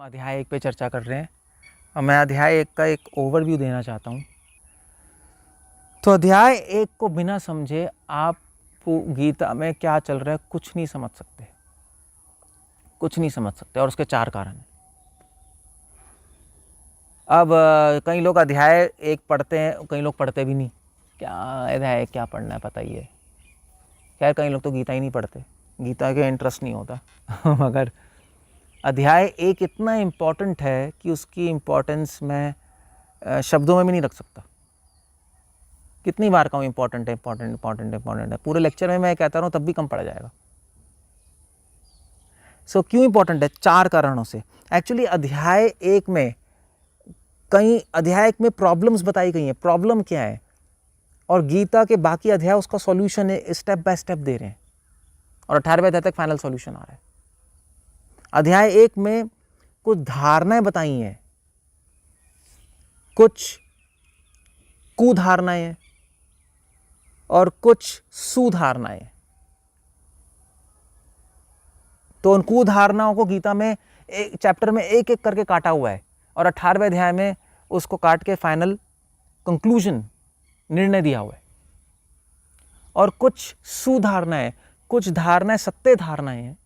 अध्याय 1 पे चर्चा कर रहे हैं और मैं अध्याय 1 का एक ओवरव्यू देना चाहता हूँ। तो अध्याय 1 को बिना समझे आप गीता में क्या चल रहा है कुछ नहीं समझ सकते, कुछ नहीं समझ सकते। और उसके 4 कारण हैं। अब कई लोग अध्याय 1 पढ़ते हैं, कई लोग पढ़ते भी नहीं। क्या अध्याय 1 क्या पढ़ना है पता ही है। खैर कई लोग तो गीता ही नहीं पढ़ते, गीता के इंटरेस्ट नहीं होता मगर अध्याय 1 इतना इम्पॉर्टेंट है कि उसकी इम्पोर्टेंस मैं शब्दों में भी नहीं रख सकता। कितनी बार कहूँ इम्पॉर्टेंट है, इम्पॉर्टेंट इम्पॉर्टेंट इम्पॉर्टेंट है, पूरे लेक्चर में मैं कहता रहूँ तब भी कम पड़ जाएगा। सो क्यों इम्पॉर्टेंट है? 4 कारणों से। एक्चुअली अध्याय 1 में प्रॉब्लम्स बताई गई हैं। प्रॉब्लम क्या है और गीता के बाकी अध्याय उसका सॉल्यूशन है, स्टेप बाय स्टेप दे रहे हैं और 18वें अध्याय तक फाइनल सॉल्यूशन आ रहा है। अध्याय 1 में कुछ धारणाएं बताई हैं, कुछ कुधारणाएं हैं और कुछ सुधारणाएं। तो उन कुधारणाओं को गीता में एक चैप्टर में एक एक करके काटा हुआ है और 18वें अध्याय में उसको काट के फाइनल कंक्लूजन, निर्णय दिया हुआ है। और कुछ सुधारणाएं, कुछ धारणाएं सत्य धारणाएं हैं,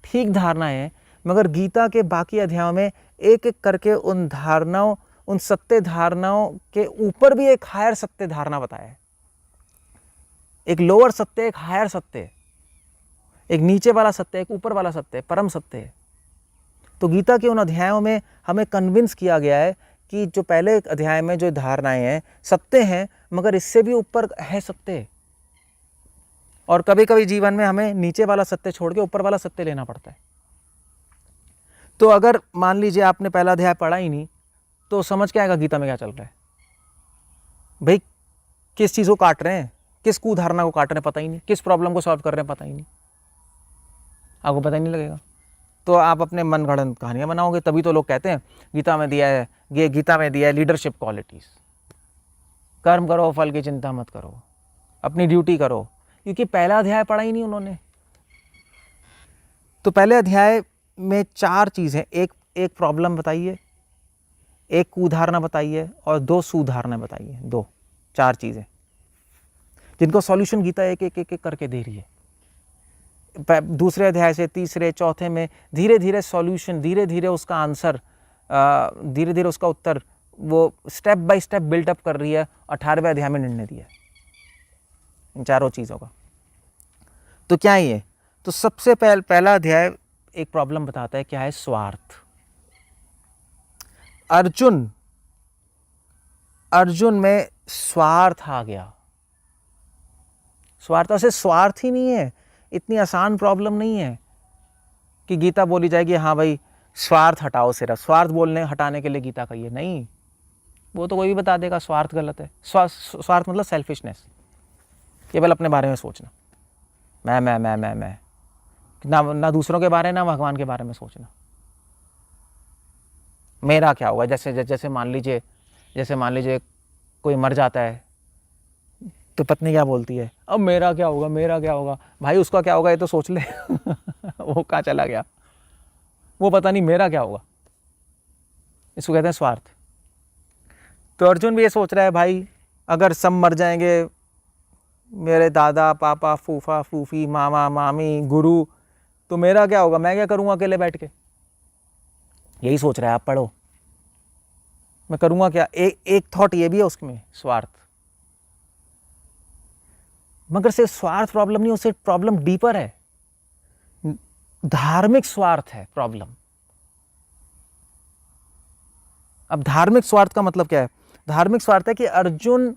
ठीक धारणाएं हैं, मगर गीता के बाकी अध्यायों में एक एक करके उन धारणाओं, उन सत्य धारणाओं के ऊपर भी एक हायर सत्य धारणा बताया है। एक लोअर सत्य, एक हायर सत्य, एक नीचे वाला सत्य, एक ऊपर वाला सत्य, परम सत्य है। तो गीता के उन अध्यायों में हमें कन्विंस किया गया है कि जो पहले अध्याय में जो धारणाएं हैं सत्य हैं, मगर इससे भी ऊपर है सत्य। और कभी कभी जीवन में हमें नीचे वाला सत्य छोड़ के ऊपर वाला सत्य लेना पड़ता है। तो अगर मान लीजिए आपने पहला अध्याय पढ़ा ही नहीं तो समझ क्या आएगा गीता में क्या चल रहा है? भाई किस चीज़ को काट रहे हैं, किस कुधारणा को काट रहे हैं पता ही नहीं, किस प्रॉब्लम को सॉल्व कर रहे हैं पता ही नहीं, आपको पता ही नहीं लगेगा। तो आप अपने मनगढ़ंत कहानियां बनाओगे। तभी तो लोग कहते हैं गीता में दिया है, ये गीता में दिया है लीडरशिप क्वालिटीज, कर्म करो फल की चिंता मत करो, अपनी ड्यूटी करो, क्योंकि पहला अध्याय पढ़ा ही नहीं उन्होंने। तो पहले अध्याय में 4 चीज़ें, एक प्रॉब्लम बताइए, एक कुधारणा बताइए और 2 सुधारणा बताइए। 4 चीज़ें जिनको सॉल्यूशन गीता एक एक करके दे रही है। दूसरे अध्याय से तीसरे चौथे में धीरे धीरे सॉल्यूशन, धीरे धीरे उसका आंसर, धीरे धीरे उसका उत्तर वो स्टेप बाय स्टेप बिल्टअप कर रही है। 18वें अध्याय में निर्णय दिया इन 4 चीज़ों का। तो क्या है ये? तो सबसे पहला अध्याय एक प्रॉब्लम बताता है, क्या है? स्वार्थ। अर्जुन में स्वार्थ आ गया। स्वार्थ से स्वार्थ ही नहीं है। इतनी आसान प्रॉब्लम नहीं है कि गीता बोली जाएगी हाँ भाई स्वार्थ हटाओ, सिर्फ स्वार्थ हटाने के लिए गीता कही है। नहीं, वो तो कोई भी बता देगा स्वार्थ गलत है। स्वार्थ मतलब सेल्फिशनेस, केवल अपने बारे में सोचना, मैं ना दूसरों के बारे में, ना भगवान के बारे में सोचना। मेरा क्या होगा? जैसे मान लीजिए कोई मर जाता है तो पत्नी क्या बोलती है? अब मेरा क्या होगा, मेरा क्या होगा? भाई उसका क्या होगा ये तो सोच ले वो कहाँ चला गया, वो पता नहीं मेरा क्या होगा। इसको कहते हैं स्वार्थ। तो अर्जुन भी ये सोच रहा है भाई अगर सब मर जाएंगे, मेरे दादा पापा फूफा फूफी मामा मामी गुरु, तो मेरा क्या होगा? मैं क्या करूँगा अकेले बैठ के? यही सोच रहा है। आप पढ़ो, मैं करूँगा क्या? एक थॉट ये भी है उसमें, स्वार्थ। मगर सिर्फ स्वार्थ प्रॉब्लम नहीं, उससे प्रॉब्लम डीपर है, धार्मिक स्वार्थ है प्रॉब्लम। अब धार्मिक स्वार्थ का मतलब क्या है? धार्मिक स्वार्थ है कि अर्जुन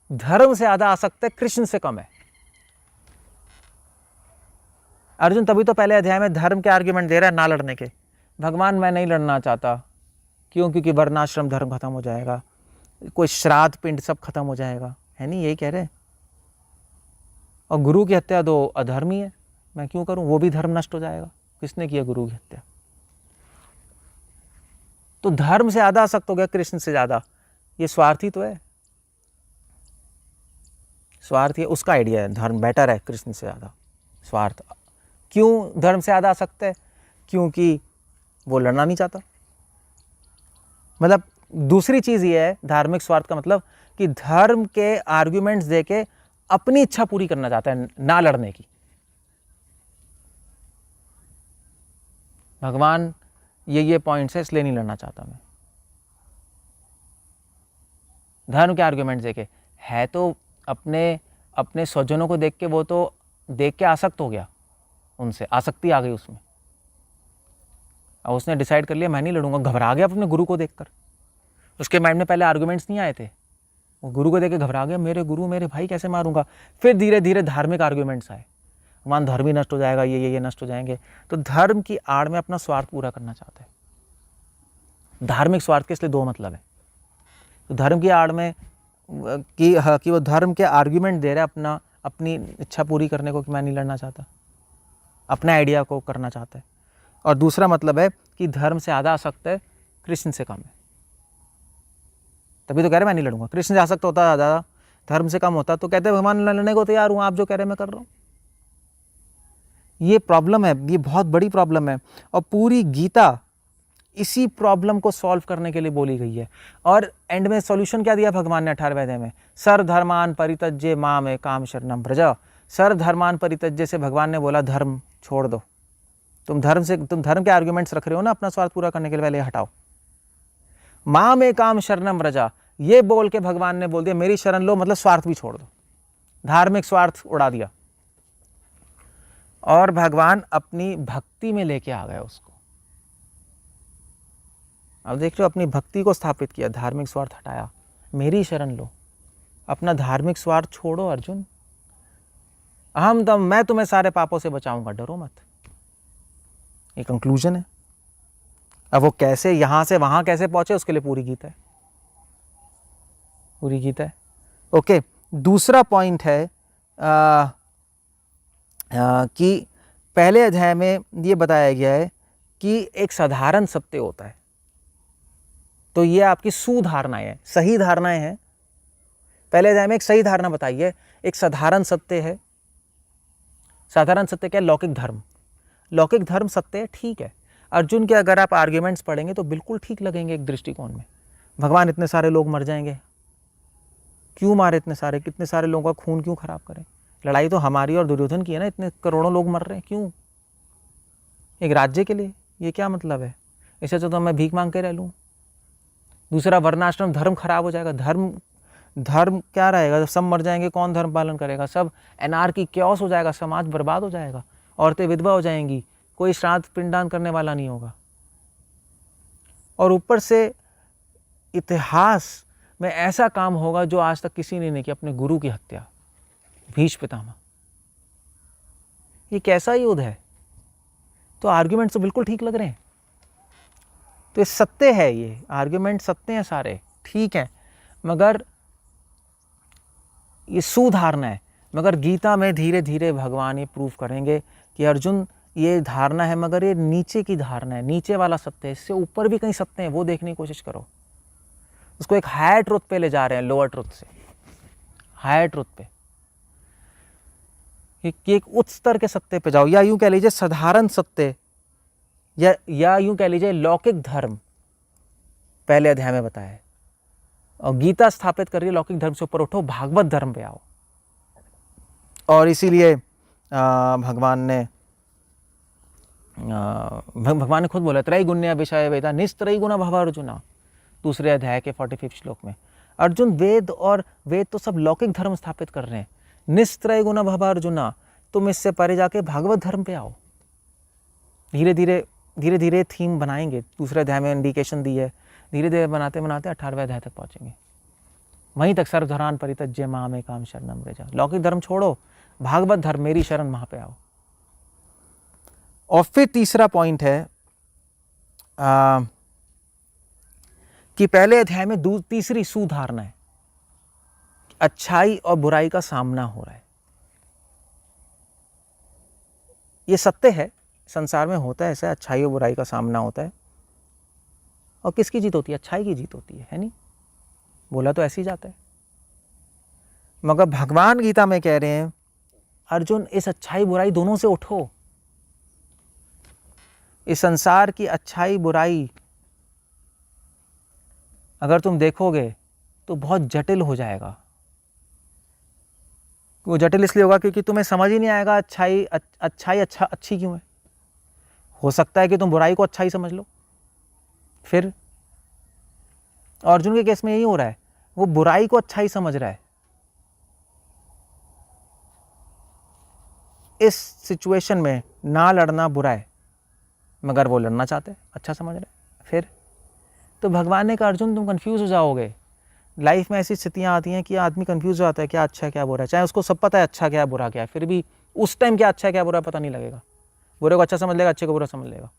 धर्म से ज्यादा आसक्त है, कृष्ण से कम है। अर्जुन तभी तो पहले अध्याय में धर्म के आर्ग्यूमेंट दे रहा है ना लड़ने के। भगवान मैं नहीं लड़ना चाहता, क्यों? क्योंकि वर्णाश्रम धर्म खत्म हो जाएगा, कोई श्राद्ध पिंड सब खत्म हो जाएगा, है नहीं? यही कह रहे हैं। और गुरु की हत्या तो अधर्म ही है, मैं क्यों करूं? वो भी धर्म नष्ट हो जाएगा। किसने किया गुरु की हत्या? तो धर्म से ज्यादा आसक्त हो गया, कृष्ण से ज्यादा। ये स्वार्थी तो है, स्वार्थी है। उसका आइडिया है धर्म बेटर है कृष्ण से ज्यादा। स्वार्थ क्यों धर्म से ज्यादा आसक्त है? क्योंकि वो लड़ना नहीं चाहता, मतलब दूसरी चीज ये है धार्मिक स्वार्थ का मतलब कि धर्म के आर्ग्यूमेंट्स देके अपनी इच्छा पूरी करना चाहता है, ना लड़ने की। भगवान ये पॉइंट्स है इसलिए नहीं लड़ना चाहता मैं। धर्म के आर्ग्यूमेंट्स देके है तो अपने स्वजनों को देख के वो तो देख के आसक्त हो गया, उनसे आसक्ति आ गई उसमें। अब उसने डिसाइड कर लिया मैं नहीं लड़ूंगा, घबरा गया अपने गुरु को देखकर। उसके माइंड में पहले आर्गुमेंट्स नहीं आए थे, वो गुरु को देख के घबरा गया, मेरे गुरु मेरे भाई कैसे मारूंगा। फिर धीरे धीरे धार्मिक आर्गुमेंट्स आए, मान धर्म ही नष्ट हो जाएगा, ये नष्ट हो जाएंगे। तो धर्म की आड़ में अपना स्वार्थ पूरा करना चाहता है। धार्मिक स्वार्थ के इसलिए दो मतलब है। तो धर्म की आड़ में कि वो धर्म के आर्ग्यूमेंट दे रहा है अपनी इच्छा पूरी करने को, कि मैं नहीं लड़ना चाहता, अपने आइडिया को करना चाहता है। और दूसरा मतलब है कि धर्म से ज़्यादा आसक्त है, कृष्ण से कम है। तभी तो कह रहे मैं नहीं लड़ूंगा। कृष्ण से आसक्त होता ज़्यादा, धर्म से कम होता तो कहते भगवान लड़ने को तैयार हूँ, आप जो कह रहे मैं कर रहा हूँ। ये प्रॉब्लम है, ये बहुत बड़ी प्रॉब्लम है। और पूरी गीता इसी प्रॉब्लम को सॉल्व करने के लिए बोली गई है। और एंड में सॉल्यूशन क्या दिया भगवान ने 18वें अध्याय में? सर्वधर्मान परित्यज्य माम एकाम शरणम व्रज। सर्वधर्मान परित्यज्य से भगवान ने बोला धर्म छोड़ दो। तुम धर्म के आर्ग्यूमेंट्स रख रहे हो ना अपना स्वार्थ पूरा करने के लिए, पहले हटाओ। माम एकाम शरणम व्रज, ये बोल के भगवान ने बोल दिया मेरी शरण लो, मतलब स्वार्थ भी छोड़ दो, धार्मिक स्वार्थ उड़ा दिया। और भगवान अपनी भक्ति में लेके आ गए उसको। अब देख रहे हो, अपनी भक्ति को स्थापित किया, धार्मिक स्वार्थ हटाया, मेरी शरण लो, अपना धार्मिक स्वार्थ छोड़ो अर्जुन। मैं तुम्हें सारे पापों से बचाऊंगा, डरो मत। ये कंक्लूजन है। अब वो कैसे यहां से वहां कैसे पहुंचे, उसके लिए पूरी गीता है, पूरी गीता है। ओके, दूसरा पॉइंट है कि पहले अध्याय में ये बताया गया है कि एक साधारण सत्य होता है। तो ये आपकी सुधारणाएं हैं, सही धारणाएं हैं। पहले अध्याय में एक सही धारणा बताई है, एक साधारण सत्य है। साधारण सत्य क्या है? लौकिक धर्म। लौकिक धर्म सत्य है, ठीक है। अर्जुन के अगर आप आर्ग्यूमेंट्स पढ़ेंगे तो बिल्कुल ठीक लगेंगे एक दृष्टिकोण में। भगवान इतने सारे लोग मर जाएंगे, क्यों मारे इतने सारे? कितने सारे लोगों का खून क्यों खराब करें? लड़ाई तो हमारी और दुर्योधन की है ना, इतने करोड़ों लोग मर रहे हैं, क्यों? एक राज्य के लिए, ये क्या मतलब है? इससे तो मैं भीख मांग के रह लूँ। दूसरा, वर्णाश्रम धर्म खराब हो जाएगा। धर्म क्या रहेगा? जब सब मर जाएंगे कौन धर्म पालन करेगा? सब एनार्की, क्योस हो जाएगा, समाज बर्बाद हो जाएगा, औरतें विधवा हो जाएंगी, कोई श्राद्ध पिंडदान करने वाला नहीं होगा। और ऊपर से इतिहास में ऐसा काम होगा जो आज तक किसी ने नहीं किया, अपने गुरु की हत्या, भीष्म पितामह। ये कैसा युद्ध है? तो आर्ग्यूमेंट तो बिल्कुल ठीक लग रहे हैं। तो ये सत्य है, ये आर्ग्यूमेंट सत्य हैं सारे, ठीक है, मगर ये सुधारना है। मगर गीता में धीरे धीरे भगवान ये प्रूव करेंगे कि अर्जुन ये धारणा है, मगर ये नीचे की धारणा है, नीचे वाला सत्य है, इससे ऊपर भी कहीं सत्य है, वो देखने की कोशिश करो। उसको एक हायर ट्रुथ पे ले जा रहे हैं, लोअर ट्रुथ से हायर ट्रुथ पे, कि एक उच्च स्तर के सत्य पे जाओ, या यूं कह लीजिए साधारण सत्य, या यूं कह लीजिए लौकिक धर्म पहले अध्याय में बताया है। और गीता स्थापित कर रही है लौकिक धर्म से ऊपर उठो, भागवत धर्म पे आओ। और इसीलिए भगवान ने खुद बोला त्रैगुण्य विषय वेदा निस्त्रय गुण भव अर्जुना, दूसरे अध्याय के 45 श्लोक में। अर्जुन वेद तो सब लौकिक धर्म स्थापित कर रहे हैं। निस्त्रय गुण भव अर्जुना, तुम इससे परे जाके भागवत धर्म पे आओ। धीरे धीरे थीम बनाएंगे। दूसरे अध्याय में इंडिकेशन दी है, धीरे धीरे बनाते बनाते 18वें अध्याय तक पहुंचेंगे। वहीं तक सर्वधर्मान परित्यज्य माम एकाम शरणम व्रज, लौकिक धर्म छोड़ो, भागवत धर्म मेरी शरण, वहां पे आओ। और फिर तीसरा पॉइंट है कि पहले अध्याय में तीसरी सुधारणा है, अच्छाई और बुराई का सामना हो रहा है। ये सत्य है, संसार में होता है ऐसा, अच्छाई और बुराई का सामना होता है। और किसकी जीत होती है? अच्छाई की जीत होती है नहीं? बोला तो ऐसे ही जाता है। मगर भगवान गीता में कह रहे हैं अर्जुन, इस अच्छाई बुराई दोनों से उठो। इस संसार की अच्छाई बुराई अगर तुम देखोगे तो बहुत जटिल हो जाएगा। वो जटिल इसलिए होगा क्योंकि तुम्हें समझ ही नहीं आएगा अच्छाई अच्छी क्यों है। हो सकता है कि तुम बुराई को अच्छाई समझ लो। फिर अर्जुन के केस में यही हो रहा है, वो बुराई को अच्छाई समझ रहा है। इस सिचुएशन में ना लड़ना बुरा है, मगर वो लड़ना चाहते हैं, अच्छा समझ रहे हैं। फिर तो भगवान ने कहा अर्जुन तुम कंफ्यूज हो जाओगे। लाइफ में ऐसी स्थितियां आती हैं कि आदमी कंफ्यूज हो जाता है क्या अच्छा है क्या बुरा है। चाहे उसको सब पता है अच्छा क्या है बुरा क्या है, फिर भी उस टाइम क्या अच्छा है क्या बुरा पता नहीं लगेगा। बुरे को अच्छा समझ लेगा, अच्छे को बुरा समझ लेगा।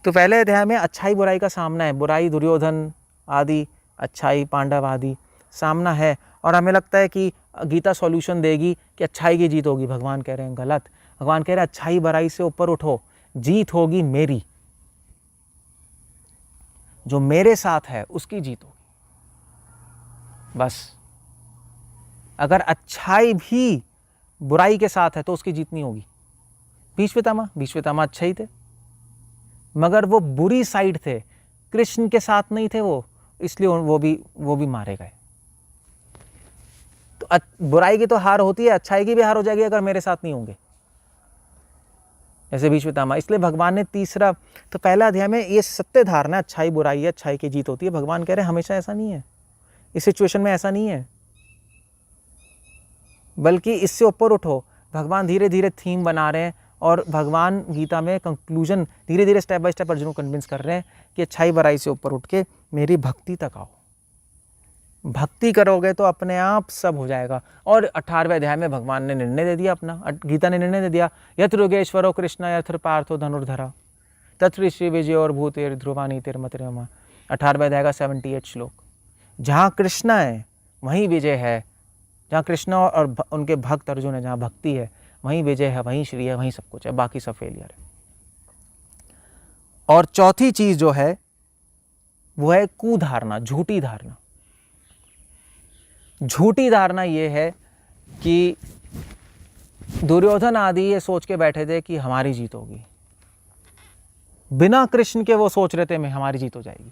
तो पहले अध्याय में अच्छाई बुराई का सामना है, बुराई दुर्योधन आदि, अच्छाई पांडव आदि सामना है। और हमें लगता है कि गीता सॉल्यूशन देगी कि अच्छाई की जीत होगी। भगवान कह रहे हैं गलत। भगवान कह रहे हैं अच्छाई बुराई से ऊपर उठो, जीत होगी मेरी, जो मेरे साथ है उसकी जीत होगी। बस अगर अच्छाई भी बुराई के साथ है तो उसकी जीत नहीं होगी। भीष्म अच्छे ही थे, मगर वो बुरी साइड थे, कृष्ण के साथ नहीं थे वो, इसलिए वो भी मारे गए। तो बुराई की तो हार होती है, अच्छाई की भी हार हो जाएगी अगर मेरे साथ नहीं होंगे, जैसे भीष्म। इसलिए भगवान ने तीसरा, तो पहला अध्याय में ये सत्य धारणा अच्छाई बुराई है, अच्छाई की जीत होती है। भगवान कह रहे हैं हमेशा ऐसा नहीं है, इस सिचुएशन में ऐसा नहीं है, बल्कि इससे ऊपर उठो। भगवान धीरे धीरे थीम बना रहे हैं और भगवान गीता में कंक्लूजन धीरे धीरे स्टेप बाय स्टेप अर्जुन को कन्विंस कर रहे हैं कि अच्छाई बुराई से ऊपर उठ के मेरी भक्ति तक आओ। भक्ति करोगे तो अपने आप सब हो जाएगा। और 18वें अध्याय में भगवान ने निर्णय दे दिया अपना, गीता ने निर्णय दे दिया, यत्र योगेश्वरो कृष्ण यत्र पार्थो धनुर्धरा तत्र श्री विजय और भूतेर ध्रुवानी तिरमतिरमा। 18वें अध्याय का 78 श्लोक। जहाँ कृष्ण है वहीं विजय है, जहाँ कृष्ण और उनके भक्त अर्जुन है, जहाँ भक्ति है वहीं विजय है, वहीं श्री है, वहीं सब कुछ है, बाकी सब फेलियर है। और चौथी चीज जो है वो है कुधारणा, झूठी धारणा। झूठी धारणा ये है कि दुर्योधन आदि ये सोच के बैठे थे कि हमारी जीत होगी, बिना कृष्ण के वो सोच रहे थे मैं हमारी जीत हो जाएगी।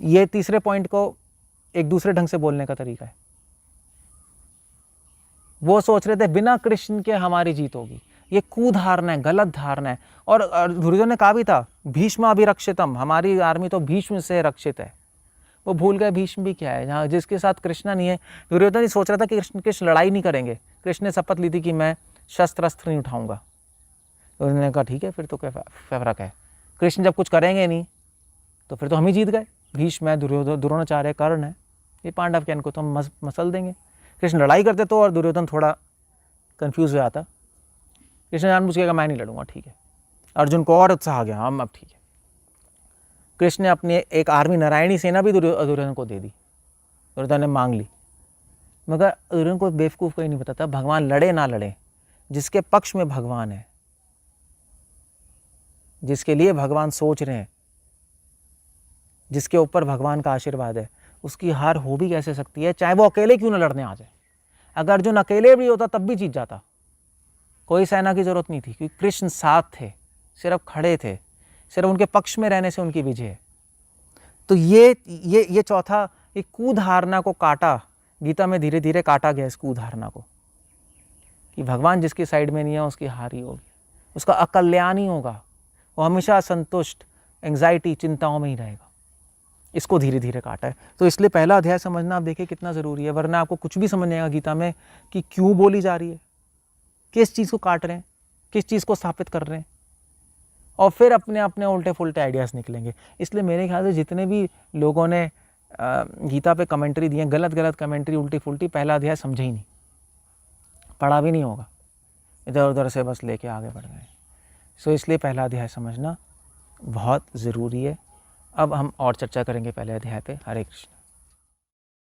ये तीसरे पॉइंट को एक दूसरे ढंग से बोलने का तरीका है। वो सोच रहे थे बिना कृष्ण के हमारी जीत होगी, ये कुधारणा है, गलत धारणा है। और दुर्योधन ने कहा भी था भीष्म अभिरक्षितम, हमारी आर्मी तो भीष्म से रक्षित है। वो भूल गए भीष्म भी क्या है, जहाँ जिसके साथ कृष्ण नहीं है। दुर्योधन ही सोच रहा था कि कृष्ण लड़ाई नहीं करेंगे। कृष्ण ने शपथ ली थी कि मैं शस्त्र अस्त्र नहीं उठाऊंगा। दुर्योधन ने कहा ठीक है फिर तो क्या फर्क है, कृष्ण जब कुछ करेंगे नहीं तो फिर तो हम ही जीत गए। भीष्म है, द्रोणाचार्य, कर्ण है, ये पांडव के इनको तो हम मसल देंगे। कृष्ण लड़ाई करते तो और दुर्योधन थोड़ा कंफ्यूज हो जाता। कृष्ण जानबूझ के कहा मैं नहीं लड़ूंगा, ठीक है। अर्जुन को और उत्साह आ गया, हम अब ठीक है। कृष्ण ने अपनी एक आर्मी नारायणी सेना भी दुर्योधन को दे दी, दुर्योधन ने मांग ली। मगर दुर्योधन को बेवकूफ़ कोई नहीं बताता, भगवान लड़े ना लड़े, जिसके पक्ष में भगवान है, जिसके लिए भगवान सोच रहे हैं, जिसके ऊपर भगवान का आशीर्वाद है, उसकी हार हो भी कैसे सकती है, चाहे वो अकेले क्यों ना लड़ने आ जाए। अगर अर्जुन अकेले भी होता तब भी जीत जाता, कोई सेना की जरूरत नहीं थी, क्योंकि कृष्ण साथ थे, सिर्फ खड़े थे, सिर्फ उनके पक्ष में रहने से उनकी विजय है। तो ये चौथा, ये कुधारणा को काटा, गीता में धीरे धीरे काटा गया इस कुधारणा को, कि भगवान जिसकी साइड में नहीं है उसकी हार ही होगी, उसका अकल्याण ही होगा, वो हमेशा असंतुष्ट, एंग्जाइटी, चिंताओं में ही रहेगा। इसको धीरे धीरे काटा है। तो इसलिए पहला अध्याय समझना आप देखिए कितना ज़रूरी है, वरना आपको कुछ भी समझ नहीं आएगा गीता में कि क्यों बोली जा रही है, किस चीज़ को काट रहे हैं, किस चीज़ को स्थापित कर रहे हैं, और फिर अपने अपने उल्टे फुलटे आइडियाज़ निकलेंगे। इसलिए मेरे ख्याल से जितने भी लोगों ने गीता पे कमेंट्री दी है, गलत गलत कमेंट्री, उल्टी फुल्टी, पहला अध्याय समझे ही नहीं, पढ़ा भी नहीं होगा, इधर उधर से बस लेके आगे बढ़ गए। सो इसलिए पहला अध्याय समझना बहुत ज़रूरी है। अब हम और चर्चा करेंगे पहले अध्याय पे। हरे कृष्ण।